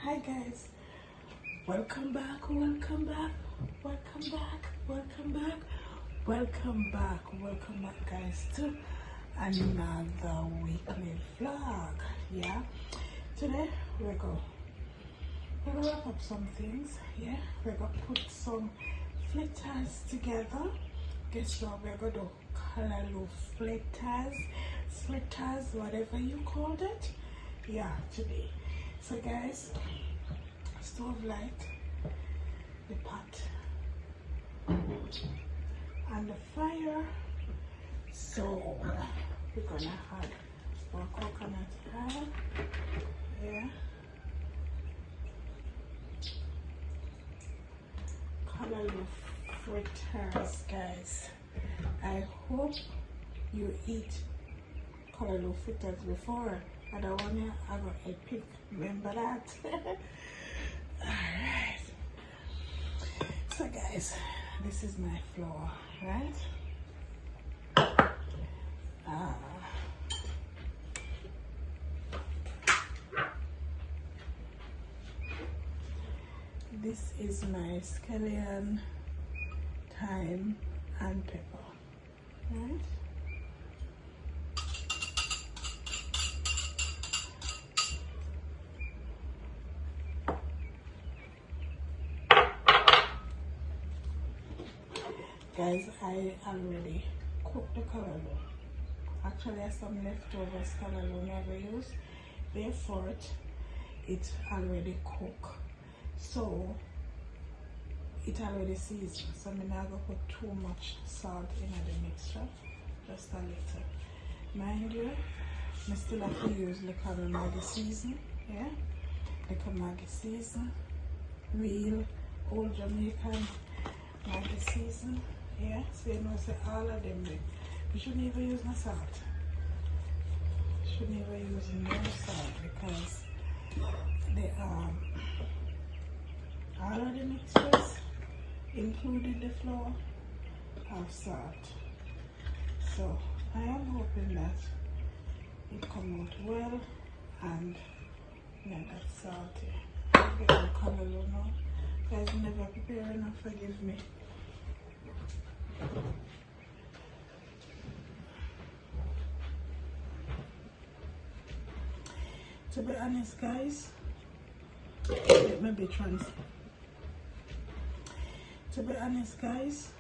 Hi guys, welcome back, welcome back, welcome back, welcome back, welcome back, welcome back guys to another weekly vlog. Yeah, today we're gonna wrap up some things. Yeah, we're gonna put some fritters together. Guess what we're gonna do? Callaloo fritters, whatever you called it. Yeah, today. So guys, stove light, the pot and the fire. So we're gonna add our coconut oil. Yeah, Callaloo fritters, guys. I hope you eat Callaloo fritters before. I don't want to have a epic, remember that? Alright. So guys, this is my flour, right? This is my scallion, thyme and pepper, right? Guys, I already cooked the callaloo. Actually, I have some leftovers callaloo never used. Therefore, it's already cooked. So, it already seasoned. So, I'm not going to put too much salt in the mixture. Just a little. Mind you, I still have to use the Maggi season. Yeah? The Maggi season. Real old Jamaican Maggi season. Yeah, so you know, say all of them, you shouldn't even use no salt. You shouldn't even use no salt because they all of the mixtures, including the flour, have salt. So I am hoping that it come out well and not that salty. I'm getting callaloo now. Guys, never prepare enough, forgive me. To be honest guys, let me be transparent. To be honest guys,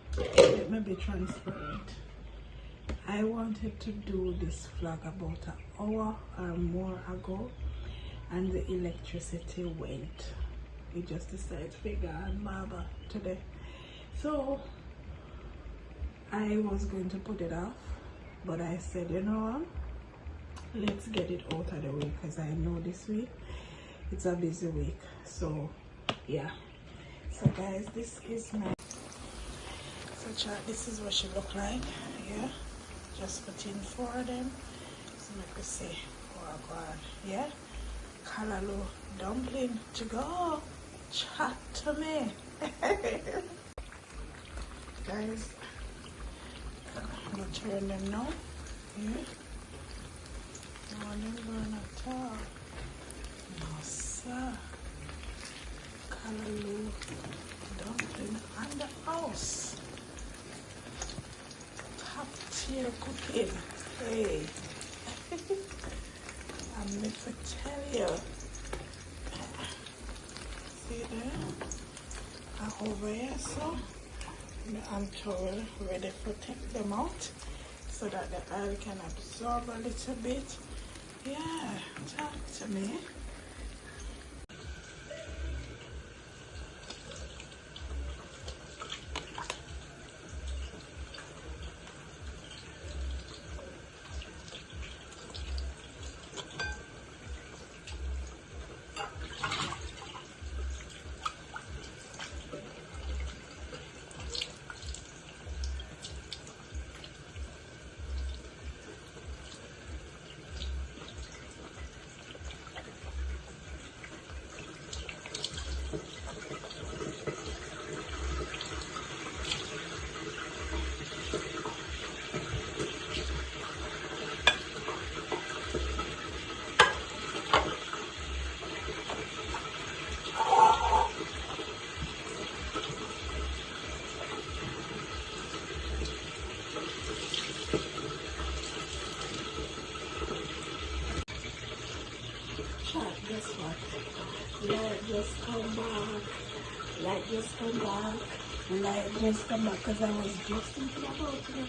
let me be transparent. I wanted to do this vlog about an hour or more ago and the electricity went. We just decided to figure out Marba today. So I was going to put it off, but I said, you know what, let's get it out of the way because I know this week it's a busy week. So yeah, so guys, this is my this is what she look like. Yeah, just put in 4 of them. So let me see. Oh god, yeah, callaloo dumpling to go. Chat to me. Guys, I'm gonna turn them now. Yeah. No, I'm going at all. No, sir. Callaloo dumpling and the house. Top tier cooking. Hey. I'm meant to tell you. See there? Over here, so I'm towel ready to take them out so that the oil can absorb a little bit. Yeah, talk to me. guess what? Light just come back. Light just come back. Light just come back because I was just thinking about it.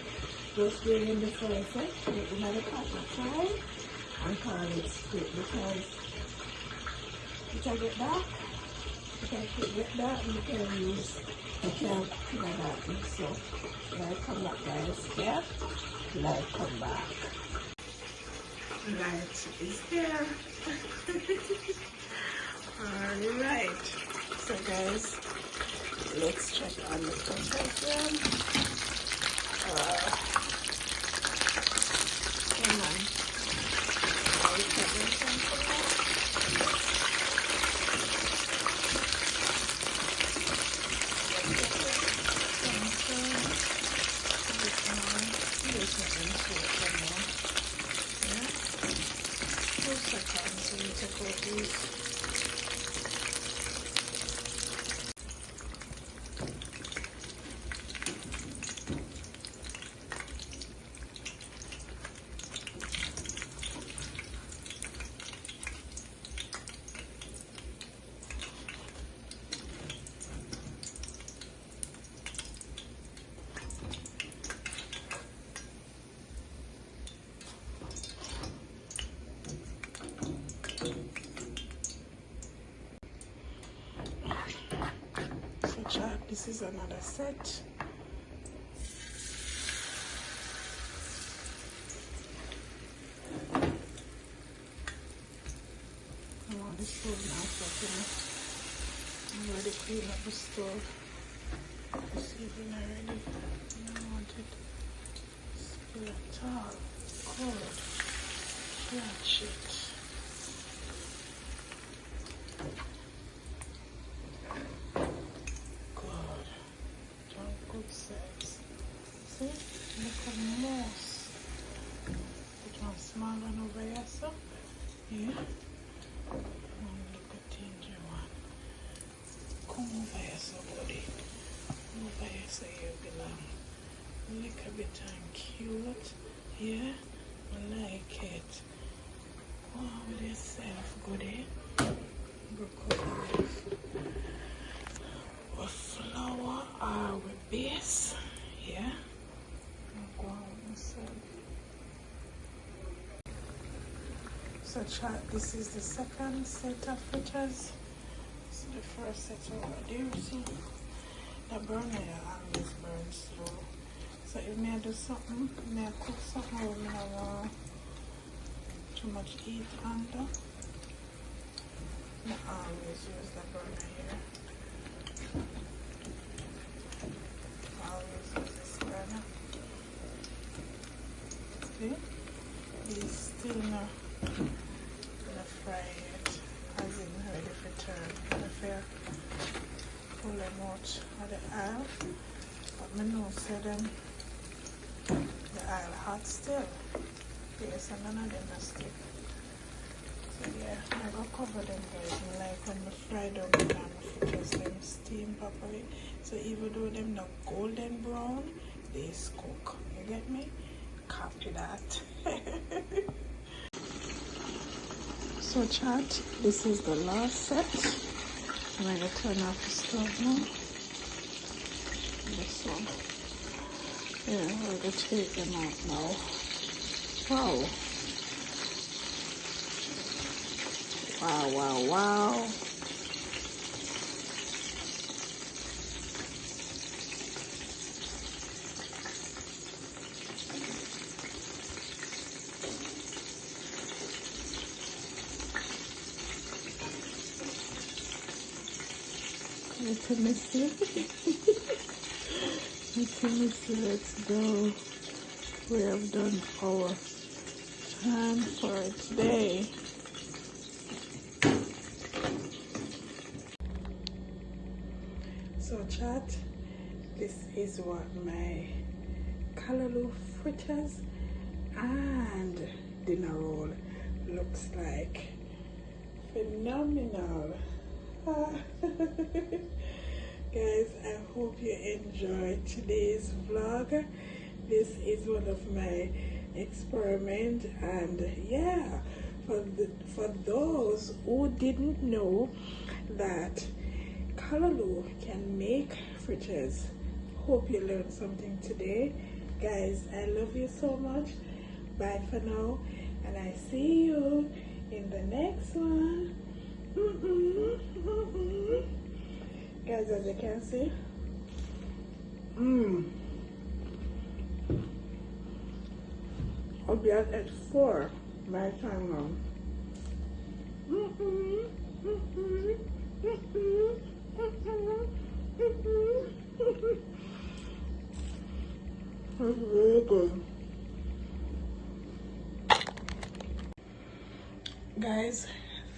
Just doing the first set, put another pot of try and call it split because if I get dark, if I get dark, you can use the can in the darkness. So light come back, guys. Yeah, light come back. Light is there. Alright, so guys, let's check on the temperature. Come on. This is another set. I want the stove now so I'm ready to clean up the stove. This evening already. I don't want it to spill at all. Cold. Flat shit. See? Look at moss. Put one small one over here, so. Yeah. And look at ginger one. Come over here, so buddy. Over here, so you belong. Look a bit and cute. Yeah? I like it. Go on with yourself, goodie. Look at with flour or with base. Yeah? So chat, this is the second set of fritters. This is the first set over there. So the burner always burns slow. So if I do something, I cook something or I want too much heat under, I always use the burner here. I always use this burner. See? It's still not fry it as in ready for turn. If I pull them out of the oil, but I know so them the oil hot still. Yes, and none of them are stick. So yeah, I go cover them guys. Like when I fry them and I fritters them steam properly. So even though them not golden brown, they cook. You get me? Copy that. So chat, this is the last set. I'm going to turn off the stove now. This one. Yeah, we're going to take them out now. Wow. Wow, wow, wow. Little Missy. Little Missy, let's go. We have done our time for today. So chat, this is what my Callaloo Fritters and dinner roll looks like. Phenomenal. Guys, I hope you enjoyed today's vlog. This is one of my experiments, and yeah, for those who didn't know that Callaloo can make fritters, hope you learned something today. Guys, I love you so much. Bye for now, and I see you in the next one. Guys, as you can see, I'll be at 4 by the time now. It's really good. Guys,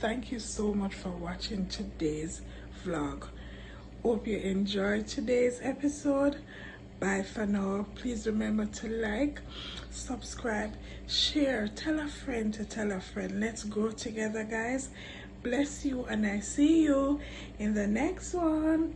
thank you so much for watching today's vlog. Hope you enjoyed today's episode. Bye for now. Please remember to like, subscribe, share, tell a friend to tell a friend. Let's grow together, guys. Bless you, and I see you in the next one.